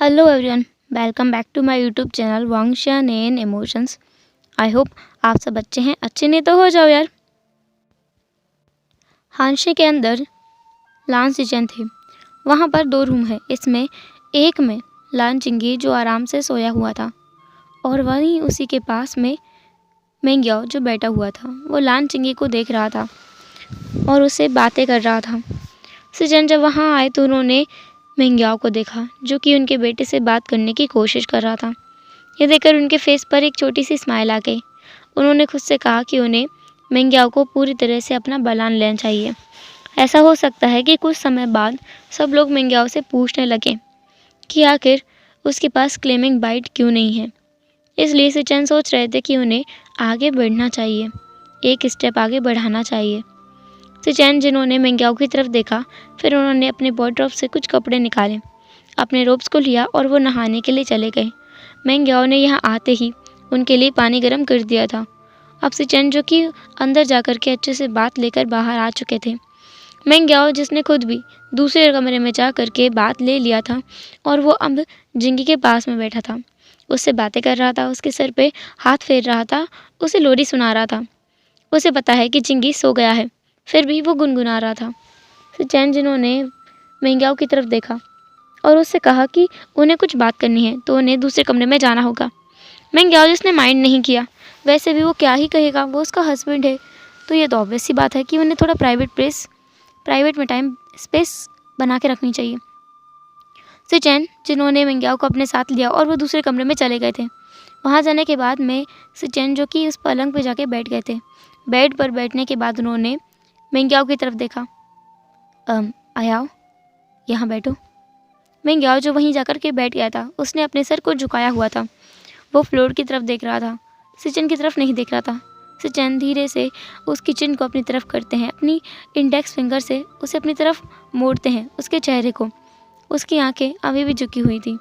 Hello everyone, welcome back to my YouTube channel वांगशान an emotions. I hope आप सब अच्छे हैं। अच्छे नहीं तो हो जाओ यार। हांशे के अंदर लान सिचन थे। वहाँ पर दो रूम है। इसमें एक में लान चिंगी जो आराम से सोया हुआ था और वहीं उसी के पास में मेंग्याओ जो बैठा हुआ था। वो लान चिंगी को देख रहा था और उससे बातें कर रहा था। सिचन जब वहाँ आए तो उन्होंने मेंग्याओ को देखा जो कि उनके बेटे से बात करने की कोशिश कर रहा था। ये देखकर उनके फेस पर एक छोटी सी स्माइल आ गई। उन्होंने खुद से कहा कि उन्हें मेंग्याओ को पूरी तरह से अपना बयान लेना चाहिए। ऐसा हो सकता है कि कुछ समय बाद सब लोग मेंग्याओ से पूछने लगे कि आखिर उसके पास क्लेमिंग बाइट क्यों नहीं है। इसलिए सिचन सोच रहे थे कि उन्हें आगे बढ़ना चाहिए, एक स्टेप आगे बढ़ाना चाहिए। सिचन जिन्होंने मेंग्याओ की तरफ देखा, फिर उन्होंने अपने वॉर्डरोब से कुछ कपड़े निकाले, अपने रोब्स को लिया और वो नहाने के लिए चले गए। मेंग्याओ ने यहाँ आते ही उनके लिए पानी गर्म कर दिया था। अब सिचन जो कि अंदर जाकर के अच्छे से बात लेकर बाहर आ चुके थे। मेंग्याओ जिसने खुद भी दूसरे कमरे में जा कर के बात ले लिया था और वो अब जिंगी के पास में बैठा था, उससे बातें कर रहा था, उसके सर पे हाथ फेर रहा था, उसे लोरी सुना रहा था। उसे पता है कि जिंगी सो गया है, फिर भी वो गुनगुना रहा था। सिचन जिन्होंने मेंग्याओ की तरफ देखा और उससे कहा कि उन्हें कुछ बात करनी है तो उन्हें दूसरे कमरे में जाना होगा। मेंग्याओ जिसने माइंड नहीं किया, वैसे भी वो क्या ही कहेगा, वो उसका हस्बैंड है, तो ये तो ऑब्वियस सी बात है कि उन्हें थोड़ा प्राइवेट में टाइम स्पेस बना के रखनी चाहिए। सिचन जिन्होंने मेंग्याओ को अपने साथ लिया और वो दूसरे कमरे में चले गए थे। वहाँ जाने के बाद में सिचन जो कि उस पलंग पे जाके बैठ गए थे। बेड पर बैठने के बाद उन्होंने मेंग्याओ की तरफ देखा। आओ यहाँ बैठो। मेंग्याओ जो वहीं जाकर के बैठ गया था, उसने अपने सर को झुकाया हुआ था। वो फ्लोर की तरफ देख रहा था, सिचन की तरफ नहीं देख रहा था। सिचन धीरे से उस किचन को अपनी तरफ करते हैं, अपनी इंडेक्स फिंगर से उसे अपनी तरफ मोड़ते हैं, उसके चेहरे को। उसकी आंखें अभी भी झुकी हुई थी।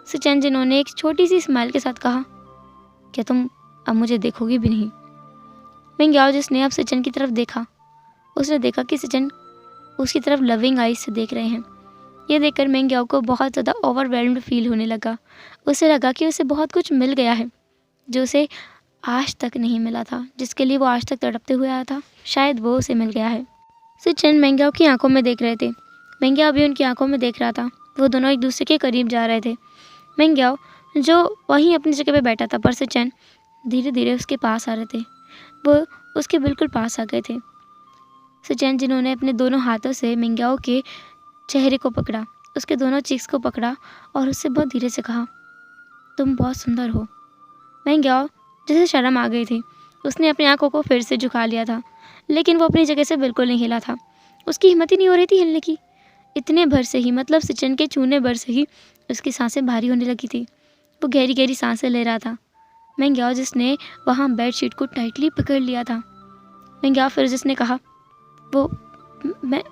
सिचन जिन्होंने एक छोटी सी स्माइल के साथ कहा, क्या तुम अब मुझे देखोगी भी नहीं? मेंग्याओ जिसने अब सिचन की तरफ देखा, उसने देखा कि सिचन उसकी तरफ लविंग आइज से देख रहे हैं। ये देखकर मेंग्याओ को बहुत ज़्यादा ओवरवेल्म्ड फील होने लगा। उसे लगा कि उसे बहुत कुछ मिल गया है जो उसे आज तक नहीं मिला था, जिसके लिए वो आज तक तड़पते हुए आया था, शायद वो उसे मिल गया है। सिचन मेंग्याओ की आंखों में देख रहे थे। मेंग्याओ भी उनकी आंखों में देख रहा था। वो दोनों एक दूसरे के करीब जा रहे थे। मेंग्याओ जो वहीं अपनी जगह पे बैठा था, पर सिचन धीरे धीरे उसके पास आ रहे थे। वो उसके बिल्कुल पास आ गए थे। सिचन जिन्होंने अपने दोनों हाथों से मेंग्याओ के चेहरे को पकड़ा, उसके दोनों चीक्स को पकड़ा और उससे बहुत धीरे से कहा, तुम बहुत सुंदर हो। मेंग्याओ जैसे शर्म आ गई थी, उसने अपनी आंखों को फिर से झुका लिया था, लेकिन वो अपनी जगह से बिल्कुल नहीं हिला था। उसकी हिम्मत ही नहीं हो रही थी हिलने की। इतने भर से ही, मतलब सिचन के छूने भर से ही उसकी सांसें भारी होने लगी थी। वो गहरी गहरी सांसें ले रहा था। मेंग्याओ जिसने वहाँ बेडशीट को टाइटली पकड़ लिया था। मेंग्याओ फिर जिसने कहा, वो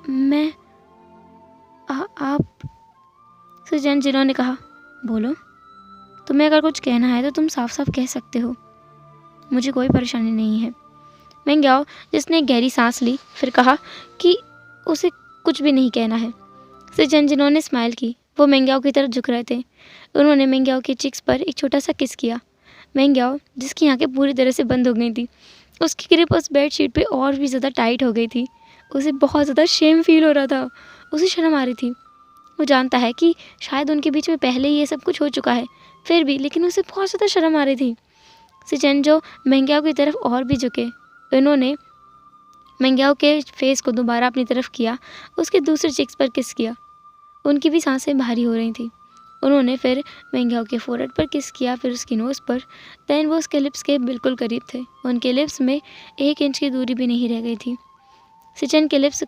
मैं आप। सिचन जिन्होंने कहा, बोलो, तुम्हें अगर कुछ कहना है तो तुम साफ साफ कह सकते हो, मुझे कोई परेशानी नहीं है। मेंग्याओ जिसने गहरी सांस ली, फिर कहा कि उसे कुछ भी नहीं कहना है। सिचन जिन्होंने स्माइल की, वो मेंग्याओ की तरफ झुक रहे थे। उन्होंने मेंग्याओ के चिक्स पर एक छोटा सा किस किया। मेंग्याओ जिसकी आंखें पूरी तरह से बंद हो गई थी, उसकी ग्रिप उस बेडशीट पे और भी ज़्यादा टाइट हो गई थी। उसे बहुत ज़्यादा शेम फील हो रहा था, उसे शर्म आ रही थी। वो जानता है कि शायद उनके बीच में पहले ही ये सब कुछ हो चुका है, फिर भी लेकिन उसे बहुत ज़्यादा शर्म आ रही थी। सिचन जो मेंग्याओ की तरफ और भी झुके, उन्होंने मेंग्याओ के फेस को दोबारा अपनी तरफ किया, उसके दूसरे चिक्स पर किस किया। उनकी भी सांसें भारी हो रही थी। उन्होंने फिर मेंग्याओ के फोरहेड पर किस किया, फिर उसकी नोज़ पर। दैन वो उसके लिप्स के बिल्कुल करीब थे। उनके लिप्स में 1 इंच की दूरी भी नहीं रह गई थी। सिचन के लिप्स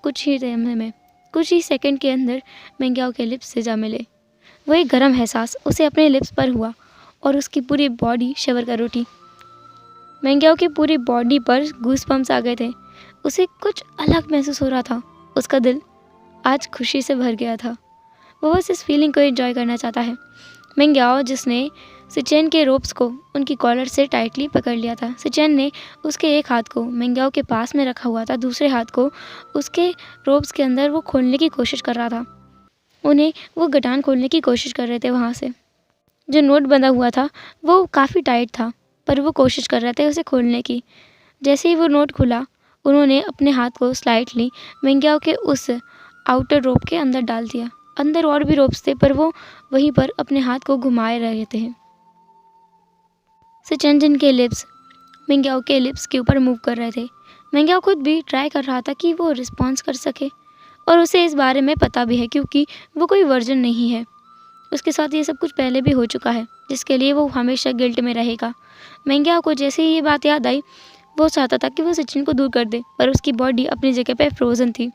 कुछ ही सेकंड के अंदर मेंग्याओ के लिप्स से जा मिले। वो एक गर्म एहसास उसे अपने लिप्स पर हुआ और उसकी पूरी बॉडी शिवर कर उठी। मेंग्याओ की पूरी बॉडी पर गूज़बम्प्स आ गए थे। उसे कुछ अलग महसूस हो रहा था। उसका दिल आज खुशी से भर गया था। वो बस इस फीलिंग को एंजॉय करना चाहता है। मेंग्याओ जिसने सिचन के रोप्स को उनकी कॉलर से टाइटली पकड़ लिया था। सिचन ने उसके एक हाथ को मेंग्याओ के पास में रखा हुआ था, दूसरे हाथ को उसके रोप्स के अंदर वो खोलने की कोशिश कर रहा था। उन्हें वो गटान खोलने की कोशिश कर रहे थे। वहाँ से जो नोट बंधा हुआ था वो काफ़ी टाइट था, पर वो कोशिश कर रहे थे उसे खोलने की। जैसे ही वो नोट खुला, उन्होंने अपने हाथ को स्लाइटली मेंग्याओ के उस आउटर रोप के अंदर डाल दिया। अंदर और भी रोप्स थे, पर वो वहीं पर अपने हाथ को घुमाए रहे थे। सिचेंजिन के लिप्स मेंग्याओ के लिप्स के ऊपर मूव कर रहे थे। मेंग्याओ खुद भी ट्राई कर रहा था कि वो रिस्पॉन्स कर सके, और उसे इस बारे में पता भी है क्योंकि वो कोई वर्जन नहीं है। उसके साथ ये सब कुछ पहले भी हो चुका है, जिसके लिए वो हमेशा गिल्ट में रहेगा। मेंग्याओ को जैसे ही ये बात याद आई, वो चाहता था कि वो सचिन को दूर कर दे, पर उसकी बॉडी अपनी जगह पे फ्रोज़न थी।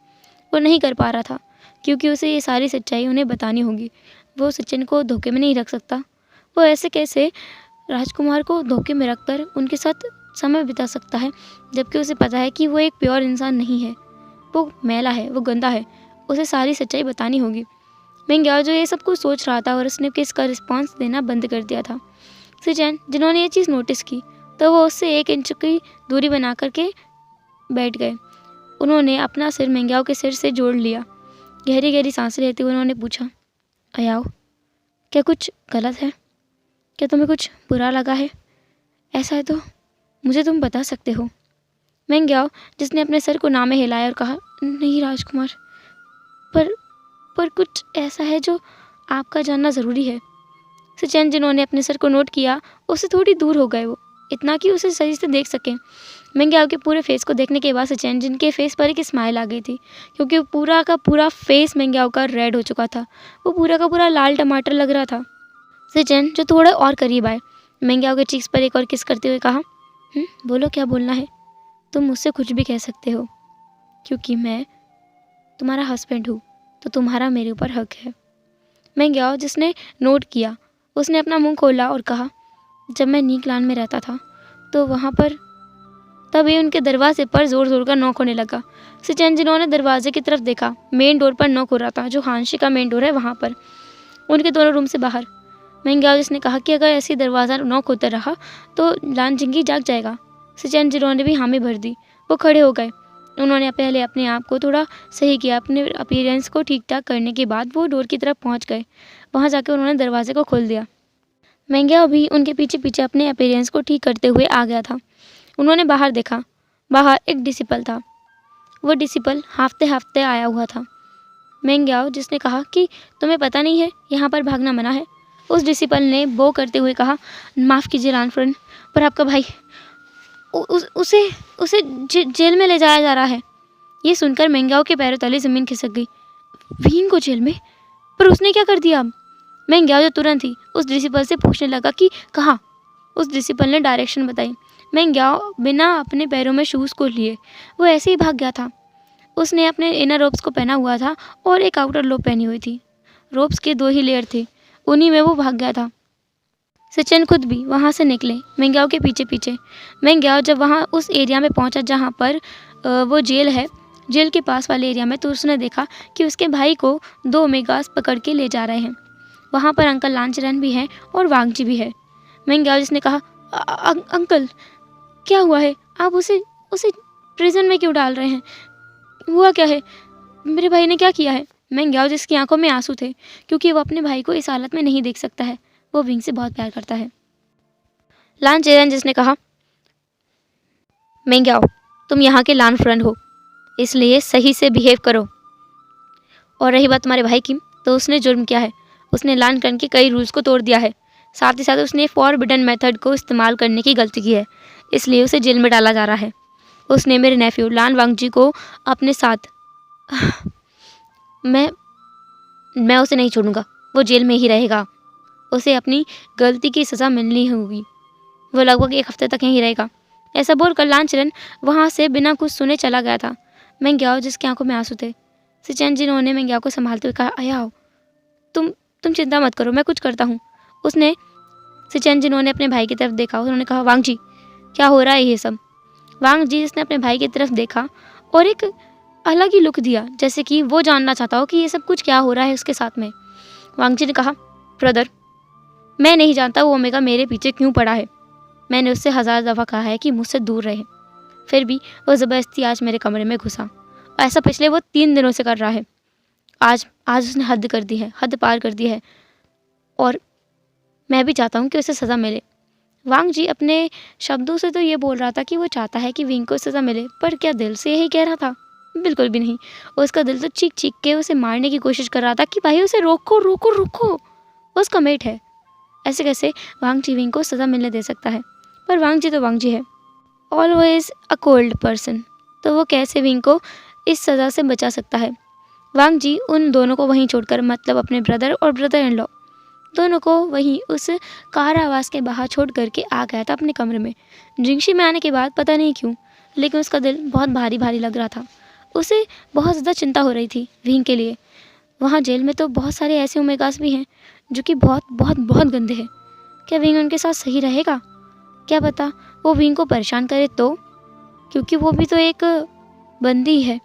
वो नहीं कर पा रहा था क्योंकि उसे ये सारी सच्चाई उन्हें बतानी होगी। वो सचिन को धोखे में नहीं रख सकता। वो ऐसे कैसे राजकुमार को धोखे में रखकर उनके साथ समय बिता सकता है, जबकि उसे पता है कि वो एक प्योर इंसान नहीं है, वो मैला है, वो गंदा है। उसे सारी सच्चाई बतानी होगी। मेंग्याओ जो ये सब कुछ सोच रहा था और उसने किस का रिस्पॉन्स देना बंद कर दिया था। सिचेन जिन्होंने ये चीज़ नोटिस की, तो वो उससे 1 इंच की दूरी बना करके बैठ गए। उन्होंने अपना सिर मेंग्याओ के सिर से जोड़ लिया। गहरी गहरी सांसें लेते हुए उन्होंने पूछा, अयाओ, क्या कुछ गलत है? क्या तुम्हें कुछ बुरा लगा है? ऐसा है तो मुझे तुम बता सकते हो। मेंग्याओ जिसने अपने सर को नामे हिलाया और कहा, नहीं राजकुमार, पर कुछ ऐसा है जो आपका जानना ज़रूरी है। सिचेन जिन्होंने अपने सर को नोट किया, उससे थोड़ी दूर हो गए, वो इतना कि उसे सही से देख सकें। मेंग्याओ के पूरे फेस को देखने के बाद सिचेन जिनके फेस पर एक स्माइल आ गई थी, क्योंकि पूरा का पूरा फेस मेंग्याओ का रेड हो चुका था। वो पूरा का पूरा लाल टमाटर लग रहा था। सिचेन जो थोड़ा और करीब आए, मेंग्याओ के चीक्स पर एक और किस करते हुए कहा, बोलो क्या बोलना है? तुम मुझसे कुछ भी कह सकते हो, क्योंकि मैं तुम्हारा हस्बैंड हूँ, तो तुम्हारा मेरे ऊपर हक है। मेंग्याओ जिसने नोट किया, उसने अपना मुंह खोला और कहा, जब मैं नीकलान में रहता था तो वहाँ पर तभी उनके दरवाजे पर ज़ोर ज़ोर का नॉक होने लगा। सिचेन जिन्होंने दरवाजे की तरफ देखा, मेन डोर पर नॉक हो रहा था, जो हांशी का मेन डोर है वहाँ पर, उनके दोनों रूम से बाहर। मेंग्याओ जिसने कहा कि अगर ऐसी दरवाज़ा नॉक होता रहा तो लानजिंगी जाग जाएगा। सिचेन जिन्होंने भी हामी भर दी। वो खड़े हो गए। उन्होंने पहले अपने आप को थोड़ा सही किया, अपने अपीयरेंस को ठीक ठाक करने के बाद वो डोर की तरफ पहुँच गए। वहाँ जाकर उन्होंने दरवाजे को खोल दिया। मेंग्याओ भी उनके पीछे पीछे अपने अपीयरेंस को ठीक करते हुए आ गया था। उन्होंने बाहर देखा। बाहर एक डिसिपल था। वो डिसिपल हाफते हाफते आया हुआ था। मेंग्याओ जिसने कहा कि तुम्हें पता नहीं है यहाँ पर भागना मना है। उस डिसिपल ने बो करते हुए कहा, माफ़ कीजिए लानफ्रेंड, पर आपका भाई उसे जेल में ले जाया जा रहा है। ये सुनकर मेंग्याओ के पैरों तले ज़मीन खिसक गई। वीन को जेल में? पर उसने क्या कर दिया अब? मेंग्याओ जो तुरंत ही उस डिसिपल से पूछने लगा कि कहाँ। उस डिसिपल ने डायरेक्शन बताई। मेंग्याओ बिना अपने पैरों में शूज़ को लिए वो ऐसे ही भाग गया था। उसने अपने इनर रोब्स को पहना हुआ था और एक आउटर रोब पहनी हुई थी। रोब्स के 2 ही लेयर थे, उन्हीं में वो भाग गया था। सिचेन खुद भी वहाँ से निकले, मेंग्याओ के पीछे पीछे। मेंग्याओ जब वहाँ उस एरिया में पहुँचा जहाँ पर वो जेल है, जेल के पास वाले एरिया में, तो उसने देखा कि उसके भाई को 2 ओमेगास पकड़ के ले जा रहे हैं। वहाँ पर अंकल लांचरन भी हैं और वांगजी भी है। मेंग्याओ जिसने कहा, अंकल क्या हुआ है? आप उसे प्रिजन में क्यों डाल रहे हैं? हुआ क्या है? मेरे भाई ने क्या किया है? मेंग्याओ जिसकी आंखों में आंसू थे, क्योंकि वो अपने भाई को इस हालत में नहीं देख सकता है। वो विंग से बहुत प्यार करता है। लानचेरन जिसने कहा, मेंग्याओ तुम यहाँ के लान फ्रेंड हो, इसलिए सही से बिहेव करो। और रही बात तुम्हारे भाई की, तो उसने जुर्म किया है। उसने लान क्रन के कई रूल्स को तोड़ दिया है। साथ ही साथ उसने फॉरबिडन मेथड को इस्तेमाल करने की गलती की है, इसलिए उसे जेल में डाला जा रहा है। उसने मेरे नेफ्यू लान वांगजी को अपने साथ मैं उसे नहीं छोड़ूंगा। वो जेल में ही रहेगा। उसे अपनी गलती की सज़ा मिलनी होगी। वो लगभग 1 हफ्ते तक यहीं रहेगा। ऐसा बोलकर लानचरन वहाँ से बिना कुछ सुने चला गया था। मेंग्याओ जिसकी आंखों में आंसू थे, सिचेन जिन्होंने मेंग्याओ को संभालते हुए कहा, अयाओ तुम चिंता मत करो, मैं कुछ करता हूँ। उसने सिचेन जिन्होंने अपने भाई की तरफ देखा, उन्होंने कहा, वांगजी क्या हो रहा है ये सब? वांगजी जिसने अपने भाई की तरफ देखा और एक अलग ही लुक दिया, जैसे कि वो जानना चाहता हो कि ये सब कुछ क्या हो रहा है उसके साथ में। वांगजी ने कहा, ब्रदर मैं नहीं जानता वो ओमेगा मेरे पीछे क्यों पड़ा है। मैंने उससे 1000 दफ़ा कहा है कि मुझसे दूर रहे, फिर भी वो ज़बरदस्ती आज मेरे कमरे में घुसा। ऐसा पिछले वो 3 दिनों से कर रहा है। आज आज उसने हद कर दी है, हद पार कर दी है, और मैं भी चाहता हूँ कि उसे सज़ा मिले। वांग जी अपने शब्दों से तो ये बोल रहा था कि वो चाहता है कि विंग को सज़ा मिले, पर क्या दिल से यही कह रहा था? बिल्कुल भी नहीं। उसका दिल तो चीख-चीख के उसे मारने की कोशिश कर रहा था कि भाई उसे रोको, रोको, रोको। वो उसका मेट है। ऐसे कैसे वांग जी विंग को सज़ा मिलने दे सकता है? पर वांग जी तो वांग जी है। Always a cold person. तो वो कैसे विंग को इस सज़ा से बचा सकता है? वांग जी उन दोनों को वहीं छोड़कर, मतलब अपने ब्रदर और ब्रदर इन लॉ दोनों को वहीं उस कारावास के बाहर छोड़ करके आ गया था अपने कमरे में। जिंगशी में आने के बाद पता नहीं क्यों, लेकिन उसका दिल बहुत भारी भारी लग रहा था। उसे बहुत ज़्यादा चिंता हो रही थी विंग के लिए। वहाँ जेल में तो बहुत सारे ऐसे ओमेगास भी हैं जो कि बहुत बहुत बहुत गंदे हैं। क्या विंग उनके साथ सही रहेगा? क्या पता वो विंग को परेशान करे तो, क्योंकि वो भी तो एक बंदी है,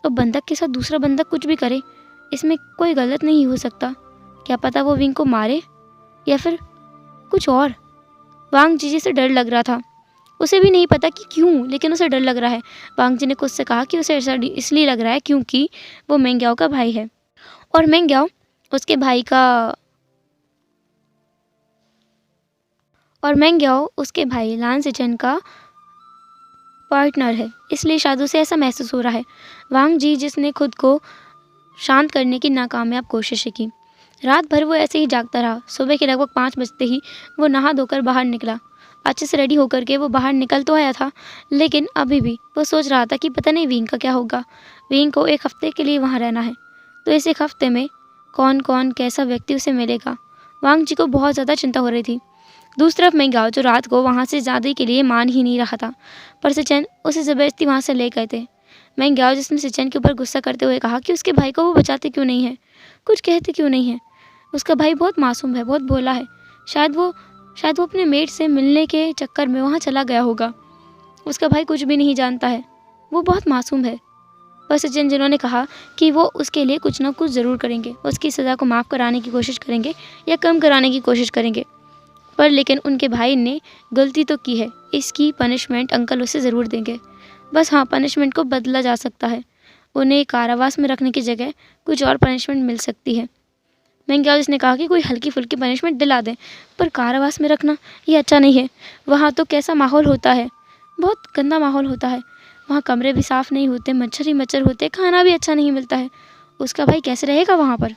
और बंधक के साथ दूसरा बंधक कुछ भी करे, इसमें कोई गलत नहीं हो सकता। क्या पता वो विंग को मारे या फिर कुछ और। वांग जी से डर लग रहा था। उसे भी नहीं पता कि क्यों, लेकिन उसे डर लग रहा है। वांग जी ने खुद से कहा कि उसे ऐसा इसलिए लग रहा है क्योंकि वो मेंग्याओ का भाई है, और मेंग्याओ उसके भाई का और मेंग्याओ उसके भाई लान सिचन का पार्टनर है, इसलिए शायद उसे ऐसा महसूस हो रहा है। वांग जी जिसने खुद को शांत करने की नाकामयाब कोशिशें की। रात भर वो ऐसे ही जागता रहा। सुबह के लगभग 5 बजते ही वो नहा धोकर बाहर निकला। अच्छे से रेडी होकर के वो बाहर निकल तो आया था, लेकिन अभी भी वो सोच रहा था कि पता नहीं विंग का क्या होगा। विंग को 1 हफ्ते के लिए वहाँ रहना है, तो इस 1 हफ्ते में कौन कौन कैसा व्यक्ति उसे मिलेगा। वांग जी को बहुत ज़्यादा चिंता हो रही थी। दूसरी तरफ मेंग्याओ जो रात को वहाँ से जाने के लिए मान ही नहीं रहा था, पर सिचन उसे ज़बरदस्ती वहाँ से ले गए थे। मेंग्याओ जिसने सिचन के ऊपर गुस्सा करते हुए कहा कि उसके भाई को वो बचाते क्यों नहीं है, कुछ कहते क्यों नहीं है। उसका भाई बहुत मासूम है, बहुत भोला है। शायद वो अपने मेट से मिलने के चक्कर में वहाँ चला गया होगा। उसका भाई कुछ भी नहीं जानता है, वो बहुत मासूम है। और सचिन जिन्होंने कहा कि वो उसके लिए कुछ ना कुछ ज़रूर करेंगे, उसकी सज़ा को माफ़ कराने की कोशिश करेंगे या कम कराने की कोशिश करेंगे। पर लेकिन उनके भाई ने गलती तो की है, इसकी पनिशमेंट अंकल उसे ज़रूर देंगे। बस हाँ, पनिशमेंट को बदला जा सकता है। उन्हें कारावास में रखने की जगह कुछ और पनिशमेंट मिल सकती है। मेंग्याओ ने कहा कि कोई हल्की फुल्की पनिशमेंट दिला दें, पर कारावास में रखना ये अच्छा नहीं है। वहाँ तो कैसा माहौल होता है, बहुत गंदा माहौल होता है। वहाँ कमरे भी साफ़ नहीं होते, मच्छर ही मच्छर होते, खाना भी अच्छा नहीं मिलता है। उसका भाई कैसे रहेगा वहाँ पर?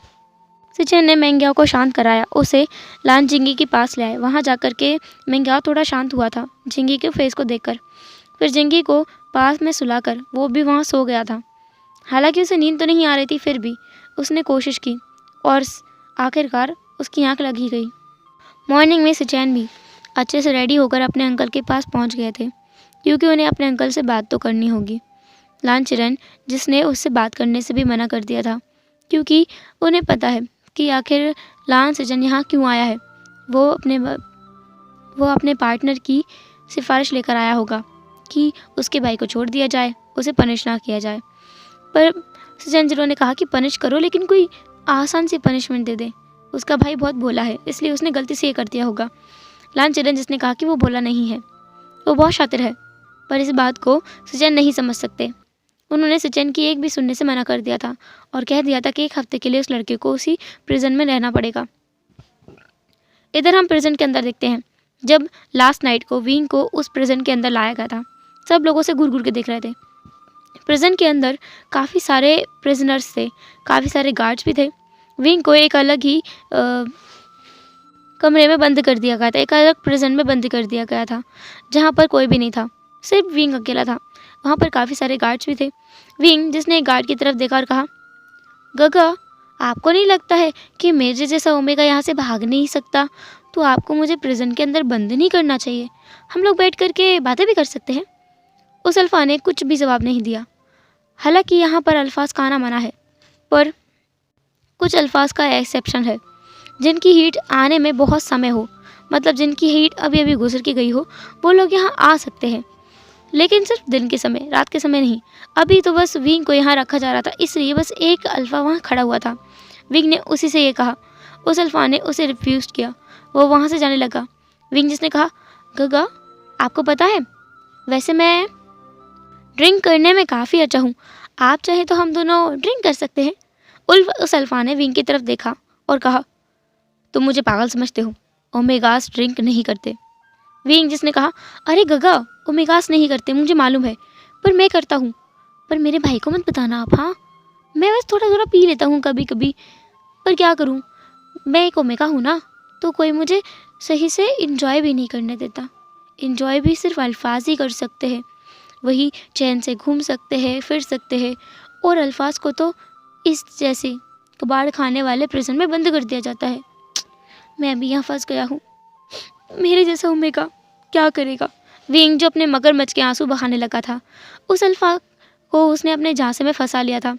सिचेन ने मेंग्याओ को शांत कराया, उसे लान जिंगी के पास ले आए। वहाँ जाकर के मेंग्याओ थोड़ा शांत हुआ था जिंगी के फेस को देखकर। फिर जिंगी को पास में सुलाकर वो भी वहाँ सो गया था। हालांकि उसे नींद तो नहीं आ रही थी, फिर भी उसने कोशिश की और आखिरकार उसकी आंख लगी गई। मॉर्निंग में सिचैन भी अच्छे से रेडी होकर अपने अंकल के पास पहुंच गए थे, क्योंकि उन्हें अपने अंकल से बात तो करनी होगी। लान चिरन जिसने उससे बात करने से भी मना कर दिया था, क्योंकि उन्हें पता है कि आखिर लान सिचन यहाँ क्यों आया है। वो अपने पार्टनर की सिफारिश लेकर आया होगा कि उसके भाई को छोड़ दिया जाए, उसे पनिश ना किया जाए। पर सिचन जिरो ने कहा कि पनिश करो, लेकिन कोई आसान सी पनिशमेंट दे दे। उसका भाई बहुत भोला है, इसलिए उसने गलती से ये कर दिया होगा। लान चिरन जिसने कहा कि वो भोला नहीं है, वो बहुत शातिर है, पर इस बात को सिचन नहीं समझ सकते। उन्होंने सिचन की एक भी सुनने से मना कर दिया था और कह दिया था कि 1 हफ्ते के लिए उस लड़के को उसी प्रिजन में रहना पड़ेगा। इधर हम प्रिजन के अंदर देखते हैं। जब लास्ट नाइट को विंग को उस प्रिजन के अंदर लाया गया था, सब लोगों से घूर घूर के देख रहे थे। प्रिजन के अंदर काफ़ी सारे प्रिजनर्स थे, काफ़ी सारे गार्ड्स भी थे। विंग को एक अलग ही कमरे में बंद कर दिया गया था, एक अलग प्रिजन में बंद कर दिया गया था, जहाँ पर कोई भी नहीं था, सिर्फ विंग अकेला था। वहाँ पर काफ़ी सारे गार्ड्स भी थे। विंग जिसने एक गार्ड की तरफ देखा और कहा, गगा, आपको नहीं लगता है कि मेरे जैसा ओमेगा यहाँ से भाग नहीं सकता, तो आपको मुझे प्रिजन के अंदर बंद नहीं करना चाहिए, हम लोग बैठ करके बातें भी कर सकते हैं। उस अल्फ़ा ने कुछ भी जवाब नहीं दिया। हालांकि यहाँ पर अल्फाज का आना मना है, पर कुछ अल्फाज का एक्सेप्शन है, जिनकी हीट आने में बहुत समय हो, मतलब जिनकी हीट अभी अभी गुजर के गई हो, वो लोग यहाँ आ सकते हैं, लेकिन सिर्फ दिन के समय, रात के समय नहीं। अभी तो बस विंग को यहाँ रखा जा रहा था, इसलिए बस एक अल्फ़ा वहाँ खड़ा हुआ था। विंग ने उसी से ये कहा, उस अल्फ़ा ने उसे रिफ्यूज़ किया, वो वहाँ से जाने लगा। विंग जिसने कहा, गगा, आपको पता है, वैसे मैं ड्रिंक करने में काफ़ी अच्छा हूँ, आप चाहे तो हम दोनों ड्रिंक कर सकते हैं। उस अल्फा ने विंग की तरफ देखा और कहा, तुम मुझे पागल समझते हो, ओमेगास ड्रिंक नहीं करते। विंग जिसने कहा, अरे गगा, ओमेगास नहीं करते मुझे मालूम है, पर मैं करता हूँ। पर मेरे भाई को मत बताना आप। हाँ, मैं बस थोड़ा थोड़ा पी लेता हूँ कभी कभी, पर क्या करूँ, मैं एक ओमेगा हूँ ना, तो कोई मुझे सही से इंजॉय भी नहीं करने देता। इंजॉय भी सिर्फ अल्फाज ही कर सकते हैं, वही चैन से घूम सकते हैं, फिर सकते हैं, और अल्फाज को तो इस जैसे कबाड़ खाने वाले प्रिजन में बंद कर दिया जाता है। मैं अभी यहाँ फंस गया हूँ, मेरे जैसा ओमेगा क्या करेगा। विंग जो अपने मगरमच्छ के आंसू बहाने लगा था, उस अल्फा को उसने अपने झांसे में फंसा लिया था।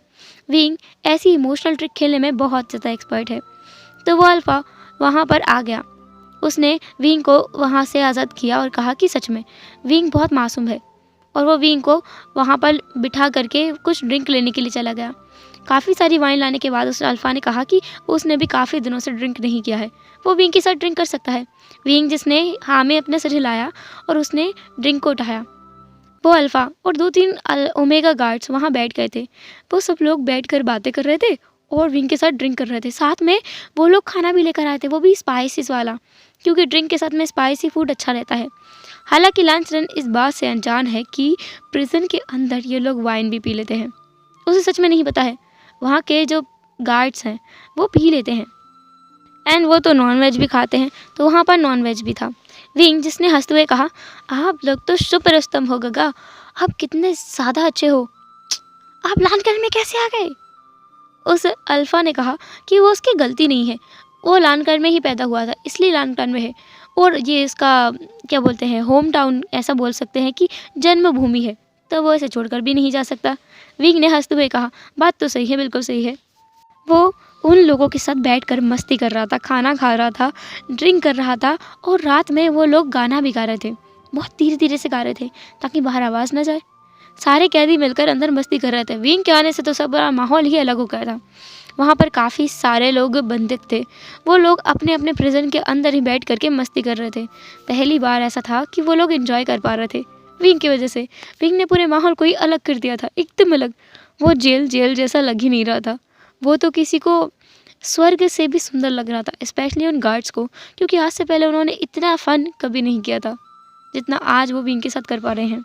विंग ऐसी इमोशनल ट्रिक खेलने में बहुत ज़्यादा एक्सपर्ट है। तो वो अल्फा वहाँ पर आ गया, उसने विंग को वहाँ से आज़ाद किया और कहा कि सच में विंग बहुत मासूम है, और वो विंग को वहाँ पर बिठा करके कुछ ड्रिंक लेने के लिए चला गया। काफ़ी सारी वाइन लाने के बाद उस अल्फा ने कहा कि उसने भी काफ़ी दिनों से ड्रिंक नहीं किया है, वो विंग के साथ ड्रिंक कर सकता है। विंग जिसने हाँ में अपने सिर हिलाया और उसने ड्रिंक को उठाया। वो अल्फा और 2-3 ओमेगा गार्ड्स वहाँ बैठ गए थे। वो सब लोग बैठकर बातें कर रहे थे और विंग के साथ ड्रिंक कर रहे थे। साथ में वो लोग खाना भी लेकर आए थे, वो भी स्पाइसीज वाला, क्योंकि ड्रिंक के साथ में स्पाइसी फूड अच्छा रहता है। हालांकि लांचरन इस बात से अनजान है कि प्रिजन के अंदर ये लोग वाइन भी पी लेते हैं। उसे सच में नहीं पता है, वहाँ के जो गार्ड्स हैं वो पी लेते हैं, एंड वो तो नॉनवेज भी खाते हैं, तो वहाँ पर नॉनवेज भी था। विंग जिसने हंसते हुए कहा, आप लोग तो सुपर स्तंभ हो गगा, आप कितने ज़्यादा अच्छे हो, आप लानकन में कैसे आ गए। उस अल्फा ने कहा कि वो उसकी गलती नहीं है, वो लानकन में ही पैदा हुआ था, इसलिए लानकन में है, और ये इसका क्या बोलते हैं, होम टाउन ऐसा बोल सकते हैं कि जन्मभूमि है, तो वो इसे छोड़कर भी नहीं जा सकता। विंग ने हंसते हुए कहा, बात तो सही है, बिल्कुल सही है। वो उन लोगों के साथ बैठकर मस्ती कर रहा था, खाना खा रहा था, ड्रिंक कर रहा था, और रात में वो लोग गाना भी गा रहे थे, बहुत धीरे धीरे से गा रहे थे ताकि बाहर आवाज़ ना जाए। सारे कैदी मिलकर अंदर मस्ती कर रहे थे। विंग के आने से तो सब बड़ा माहौल ही अलग हो गया था। वहाँ पर काफ़ी सारे लोग बंदित थे, वो लोग अपने अपने प्रिजन के अंदर ही बैठ करके मस्ती कर रहे थे। पहली बार ऐसा था कि वो लोग एंजॉय कर पा रहे थे विंग की वजह से। विंग ने पूरे माहौल को ही अलग कर दिया था, एकदम अलग। वो जेल जेल जैसा लग ही नहीं रहा था, वो तो किसी को स्वर्ग से भी सुंदर लग रहा था, स्पेशली उन गार्ड्स को, क्योंकि आज से पहले उन्होंने इतना फ़न कभी नहीं किया था जितना आज वो विंग के साथ कर पा रहे हैं।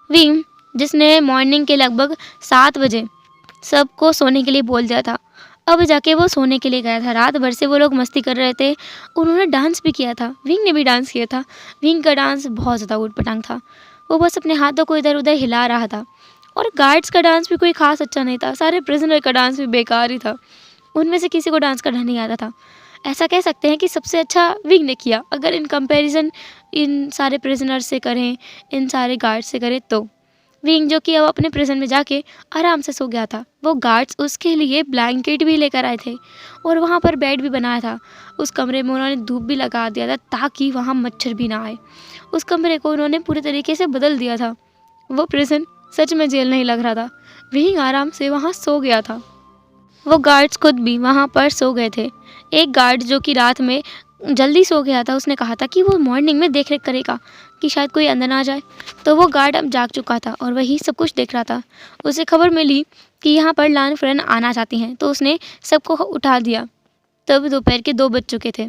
विंग जिसने मॉर्निंग के लगभग 7 बजे सबको सोने के लिए बोल दिया था, अब जाके वो सोने के लिए गया था। रात भर से वो लोग मस्ती कर रहे थे, उन्होंने डांस भी किया था, विंग ने भी डांस किया था। विंग का डांस बहुत ज़्यादा ऊट-पटांग था, वो बस अपने हाथों को इधर उधर हिला रहा था। और गार्ड्स का डांस भी कोई खास अच्छा नहीं था, सारे प्रिजनर का डांस भी बेकार ही था, उनमें से किसी को डांस करना नहीं आता था। ऐसा कह सकते हैं कि सबसे अच्छा विंग ने किया, अगर इन कंपैरिजन इन सारे प्रिजनर से करें, इन सारे गार्ड्स से करें तो। विंग जो कि अब अपने प्रिजन में जाके आराम से सो गया था। वो गार्ड्स उसके लिए ब्लैंकेट भी लेकर आए थे और वहाँ पर बेड भी बनाया था। उस कमरे में उन्होंने धूप भी लगा दिया था ताकि वहाँ मच्छर भी ना आए। उस कमरे को उन्होंने पूरे तरीके से बदल दिया था। वो प्रिजन सच में जेल नहीं लग रहा था, विंग आराम से वहाँ सो गया था। वो गार्ड्स खुद भी वहाँ पर सो गए थे। एक गार्ड जो कि रात में जल्दी सो गया था, उसने कहा था कि वो मॉर्निंग में देख रेख करेगा कि शायद कोई अंदर ना आ जाए। तो वो गार्ड अब जाग चुका था और वही सब कुछ देख रहा था। उसे खबर मिली कि यहाँ पर लानफ्रेंड आना चाहती हैं, तो उसने सबको उठा दिया। तब दोपहर के 2 बज चुके थे।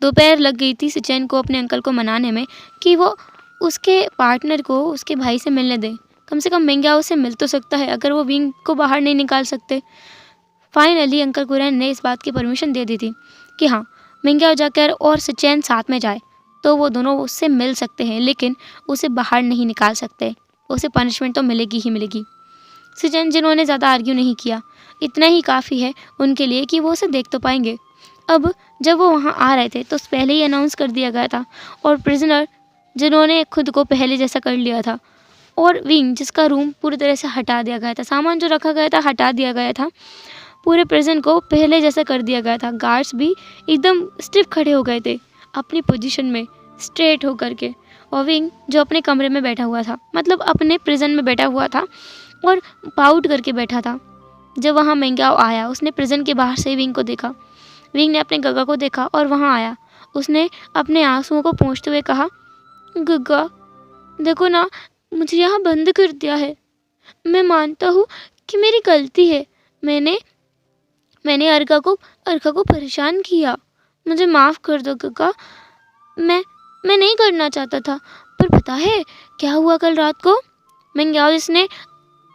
दोपहर लग गई थी सिचेन को अपने अंकल को मनाने में कि वो उसके पार्टनर को उसके भाई से मिलने दे। कम से कम मेंग्याओ से मिल तो सकता है, अगर वो विंग को बाहर नहीं निकाल सकते। फाइनली अंकल कुरैन ने इस बात की परमिशन दे दी थी कि हाँ, मेंग्याओ जाकर और सिचेन साथ में जाए तो वो दोनों उससे मिल सकते हैं, लेकिन उसे बाहर नहीं निकाल सकते। उसे पनिशमेंट तो मिलेगी ही मिलेगी। सिचेन जिन्होंने ज़्यादा आर्ग्यू नहीं किया, इतना ही काफ़ी है उनके लिए कि वो उसे देख तो पाएंगे। अब जब वो वहाँ आ रहे थे तो पहले ही अनाउंस कर दिया गया था, और प्रिजनर जिन्होंने खुद को पहले जैसा कर लिया था, और विंग जिसका रूम पूरी तरह से हटा दिया गया था, सामान जो रखा गया था हटा दिया गया था, पूरे प्रिजन को पहले जैसा कर दिया गया था। गार्ड्स भी एकदम स्टिफ खड़े हो गए थे अपनी पोजीशन में, स्ट्रेट हो करके। और विंग जो अपने कमरे में बैठा हुआ था, मतलब अपने प्रिजन में बैठा हुआ था और पाउट करके बैठा था। जब वहाँ मेंग्याओ आया, उसने प्रिजन के बाहर से विंग को देखा। विंग ने अपने गगा को देखा और वहाँ आया। उसने अपने आंसुओं को पोंछते हुए कहा, गगा देखो ना, मुझे यहाँ बंद कर दिया है। मैं मानता हूँ कि मेरी गलती है, मैंने मैंने अर्का को परेशान किया। मुझे माफ़ कर दो गगा। मैं नहीं करना चाहता था। पर पता है क्या हुआ कल रात को? मिंगयाओ जिसने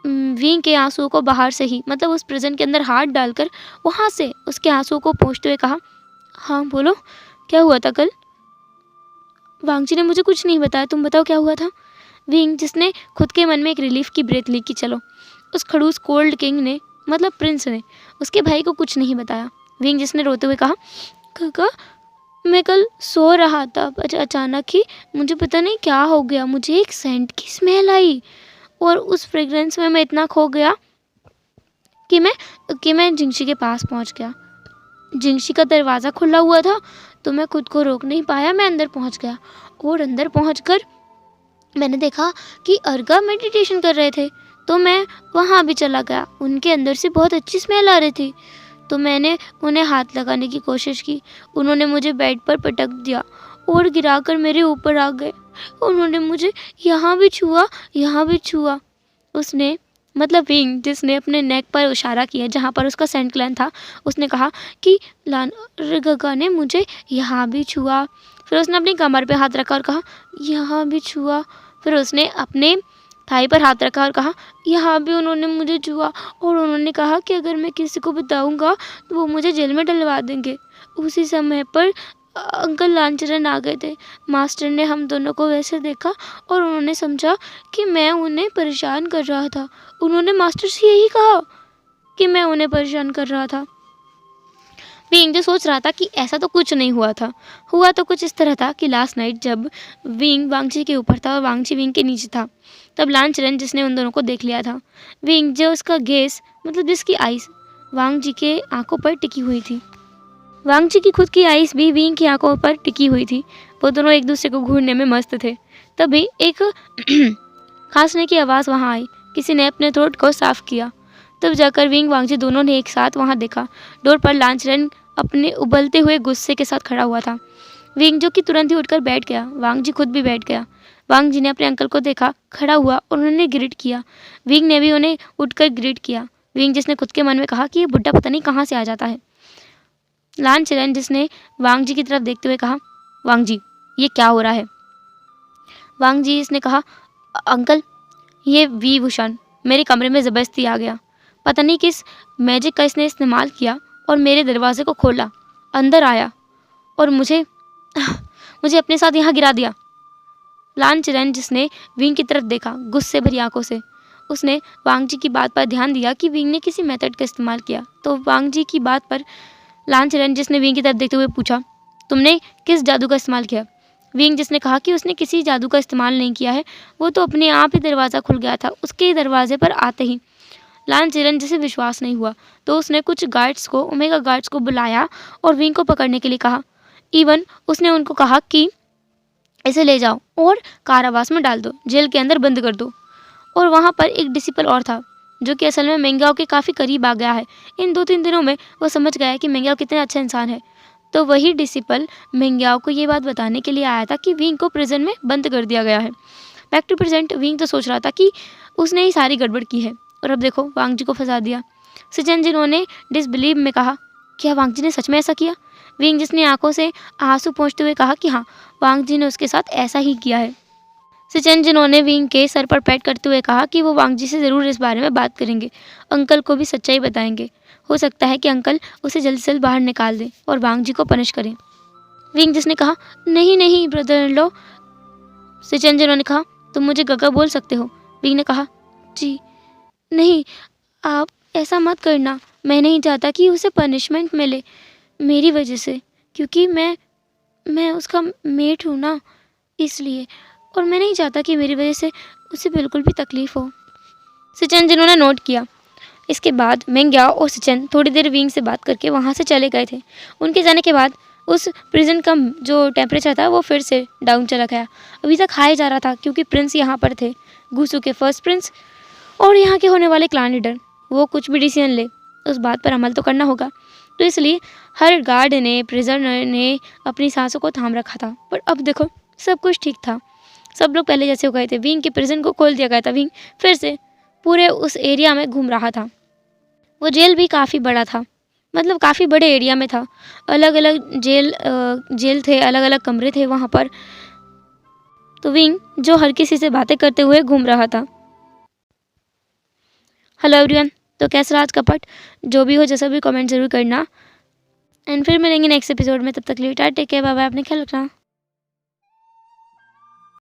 विंग के आंसुओं को बाहर से ही, मतलब उस प्रिजन के अंदर हाथ डालकर वहाँ से उसके आंसुओं को पोंछते हुए कहा, हाँ बोलो, क्या हुआ था कल? वांगजी ने मुझे कुछ नहीं बताया, तुम बताओ क्या हुआ था? विंग जिसने खुद के मन में एक रिलीफ की ब्रेथ ली कि चलो, उस खड़ूस कोल्ड किंग ने, मतलब प्रिंस ने, उसके भाई को कुछ नहीं बताया। विंग जिसने रोते हुए कहा, काका मैं कल सो रहा था, अचानक ही मुझे पता नहीं क्या हो गया, मुझे एक सेंट की स्मेल आई और उस फ्रेग्रेंस में मैं इतना खो गया कि मैं जिंगशी के पास पहुंच गया। जिंगशी का दरवाज़ा खुला हुआ था तो मैं खुद को रोक नहीं पाया, मैं अंदर पहुंच गया और अंदर पहुंचकर मैंने देखा कि अर्का मेडिटेशन कर रहे थे, तो मैं वहाँ भी चला गया। उनके अंदर से बहुत अच्छी स्मेल आ रही थी, तो मैंने उन्हें हाथ लगाने की कोशिश की। उन्होंने मुझे बेड पर पटक दिया और गिराकर मेरे ऊपर आ गए। उन्होंने मुझे यहाँ भी छुआ। उसने, मतलब विंग जिसने अपने नेक पर इशारा किया जहाँ पर उसका सेंट ग्लैंड था, उसने कहा कि गगा ने मुझे यहाँ भी छुआ। फिर उसने अपनी कमर पे हाथ रखा और कहा, यहाँ भी छुआ। फिर उसने अपने थाई पर हाथ रखा और कहा, यहाँ भी उन्होंने मुझे छुआ और उन्होंने कहा कि अगर मैं किसी को बताऊँगा तो वो मुझे जेल में डलवा देंगे। उसी समय पर अंकल लालचरण आ गए थे। मास्टर ने हम दोनों को वैसे देखा और उन्होंने समझा कि मैं उन्हें परेशान कर रहा था। उन्होंने मास्टर से यही कहा कि मैं उन्हें परेशान कर रहा था। विंग जो सोच रहा था कि ऐसा तो कुछ नहीं हुआ था। हुआ तो कुछ इस तरह था कि लास्ट नाइट जब विंग वांगजी के ऊपर था और वांगजी विंग के नीचे था, तब लालचरण जिसने उन दोनों को देख लिया था, विंग जो उसका गेस, मतलब जिसकी आइज़ वांगजी के आंखों पर टिकी हुई थी, वांगजी की खुद की आइज़ भी विंग की आंखों पर टिकी हुई थी। वो दोनों एक दूसरे को घूरने में मस्त थे। तभी एक खांसने की आवाज़ वहाँ आई। किसी ने अपने थ्रोट को साफ किया। तब जाकर विंग वांगजी दोनों ने एक साथ वहाँ देखा। डोर पर लालचरण अपने उबलते हुए गुस्से के साथ खड़ा हुआ था। विंग जो कि तुरंत ही उठकर बैठ गया। वांगजी खुद भी बैठ गया। वांगजी ने अपने अंकल को देखा खड़ा हुआ और उन्होंने ग्रीट किया। विंग ने भी उन्हें उठकर ग्रीट किया। विंग जिसने खुद के मन में कहा कि ये बुड्ढा पता नहीं कहाँ से आ जाता है। लालचरण जिसने वांगजी की तरफ देखते हुए कहा, वांगजी ये क्या हो रहा है? वांगजी इसने कहा, अंकल ये विभूषण मेरे कमरे में ज़बरदस्ती आ गया। पता नहीं किस मैजिक का इसने इस्तेमाल किया और मेरे दरवाजे को खोला, अंदर आया और मुझे अपने साथ यहाँ गिरा दिया। लालचरण जिसने विंग की तरफ देखा गुस्से भरी आंखों से, उसने वांगजी की बात पर ध्यान दिया कि विंग ने किसी मेथड का इस्तेमाल किया। तो वांगजी की बात पर लालचरण जिसने विंग की तरफ देखते हुए पूछा, तुमने किस जादू का इस्तेमाल किया? विंग जिसने कहा कि उसने किसी जादू का इस्तेमाल नहीं किया है, वो तो अपने आप ही दरवाज़ा खुल गया था। उसके दरवाजे पर आते ही लालचरण जिसे विश्वास नहीं हुआ तो उसने कुछ गार्ड्स को, ओमेगा गार्ड्स को बुलाया और विंग को पकड़ने के लिए कहा। इवन उसने उनको कहा कि इसे ले जाओ और कारावास में डाल दो, जेल के अंदर बंद कर दो। और वहाँ पर एक डिसिपल और था जो कि असल में मिंगयाओ के काफ़ी करीब आ गया है। इन 2-3 दिनों में वो समझ गया है कि मिंगयाओ कितना अच्छा इंसान है। तो वही डिसिपल मिंगयाओ को ये बात बताने के लिए आया था कि विंग को प्रिजन में बंद कर दिया गया है। बैक टू प्रेजेंट, विंग तो सोच रहा था कि उसने ही सारी गड़बड़ की है और अब देखो वांगजी को फंसा दिया। सिचन जिन्होंने डिसबिलीव में कहा, क्या वांगजी ने सच में ऐसा किया? विंग जिसने आंखों से आंसू पोंछते हुए कहा कि हाँ, वांगजी ने उसके साथ ऐसा ही किया है। सिचन जिन्होंने विंग के सर पर पैट करते हुए कहा कि वो वांगजी से ज़रूर इस बारे में बात करेंगे, अंकल को भी सच्चाई बताएंगे। हो सकता है कि अंकल उसे जल्द से जल्द बाहर निकाल दें और वांगजी को पनिश करें। विंग जिसने कहा, नहीं नहीं ब्रदर इन लॉ। सिचन जिन्होंने कहा, तुम मुझे गगा बोल सकते हो। विंग ने कहा, जी नहीं, आप ऐसा मत करना। मैं नहीं चाहता कि उसे पनिशमेंट मिले मेरी वजह से, क्योंकि मैं उसका मेट हूँ ना, इसलिए। और मैं नहीं चाहता कि मेरी वजह से उसे बिल्कुल भी तकलीफ़ हो। सिचन जिन्होंने नोट किया। इसके बाद मिंगयाओ और सिचन थोड़ी देर विंग से बात करके वहाँ से चले गए थे। उनके जाने के बाद उस प्रिजन का जो टेम्परेचर था वो फिर से डाउन चला गया। अभी तक हाई जा रहा था क्योंकि प्रिंस यहाँ पर थे, गुसू के फर्स्ट प्रिंस और यहाँ के होने वाले क्लान लीडर। वो कुछ भी डिसीजन ले उस बात पर अमल तो करना होगा, तो इसलिए हर गार्ड ने, प्रिजनर ने अपनी सांसों को थाम रखा था। पर अब देखो सब कुछ ठीक था, सब लोग पहले जैसे हो गए थे। विंग के प्रिजन को खोल दिया गया था। विंग फिर से पूरे उस एरिया में घूम रहा था। वो जेल भी काफ़ी बड़ा था। मतलब काफ़ी बड़े एरिया में था। अलग अलग जेल थे, अलग अलग कमरे थे वहाँ पर। तो विंग जो हर किसी से बातें करते हुए घूम रहा था। हेलो एवरीवन, तो कैसा रहा आज का पार्ट? जो भी हो जैसा भी कमेंट ज़रूर करना। एंड फिर मिलेंगे नेक्स्ट एपिसोड में, तब तक के लिए टेक केयर, बाय बाय, अपने ख्याल रखना।